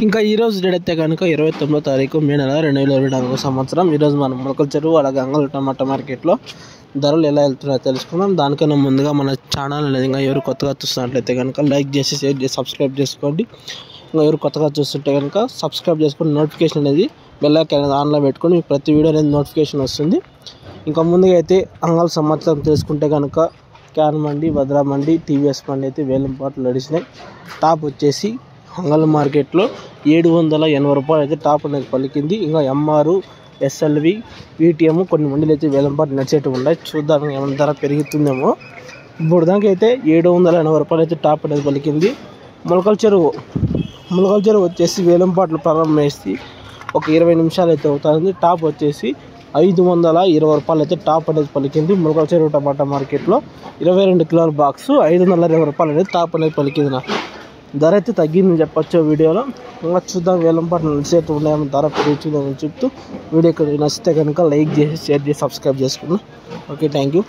ఇంకా ఈరోజు డేట్ అయితే కనుక 29వ తారీఖు మే నెల 2024 సంవత్సరం. ఈరోజు మనం మొలకల చెరువు అలాగే అంగళ టమాటా మార్కెట్లో ధరలు ఎలా వెళ్తున్నాయో తెలుసుకుందాం. దానికన్నా ముందుగా మన ఛానల్ అనేది ఇంకా ఎవరు కొత్తగా చూస్తున్నట్లయితే కనుక లైక్ చేసి షేర్ చేసి సబ్స్క్రైబ్ చేసుకోండి. ఇంకా ఎవరు కొత్తగా చూస్తుంటే కనుక సబ్స్క్రైబ్ చేసుకొని నోటిఫికేషన్ అనేది బెల్ ఐకాన్ అనేది ఆన్లో పెట్టుకొని మీకు ప్రతి వీడియో అనేది నోటిఫికేషన్ వస్తుంది. ఇంకా ముందుగా అయితే అంగళ సమాచారం తెలుసుకుంటే కనుక క్యాన్ మండి, వద్రా మండి, టీవీఎస్ మండి అయితే వేలంపాట్లు నడిచినాయి. టాప్ వచ్చేసి అంగళ మార్కెట్లో 780 రూపాయలు అయితే టాప్ అనేది పలికింది. ఇంకా ఎంఆర్, ఎస్ఎల్వి, వీటిఎం కొన్ని మండీలు అయితే వేలంపాటు నడిచేటివి ఉన్నాయి. చూద్దాం ఏమైనా ధర పెరుగుతుందేమో. ఇప్పుడు దాకా అయితే 780 రూపాయలు అయితే టాప్ అనేది పలికింది. మొలకల చెరువు వచ్చేసి వేలంపాట్లు ప్రారంభమేసి ఒక 20 నిమిషాలు అయితే అవుతుంది. టాప్ వచ్చేసి 520 రూపాయలు అయితే టాప్ అనేది పలికింది. మొలకల చెరువు టమాటా మార్కెట్లో 22 కిలోల బాక్స్ 520 రూపాయలు అనేది టాప్ అనేది పలికింది. ధర అయితే తగ్గిందని చెప్పొచ్చు వీడియోలో. ఇంకా చూద్దాం వేలంపాట్లు నడిచేట్టు ఉన్నాయని ధర పెరుగుతుందని చెప్తూ వీడియో నచ్చితే కనుక లైక్ చేసి షేర్ చేసి సబ్స్క్రైబ్ చేసుకున్నాం. Okay, thank you.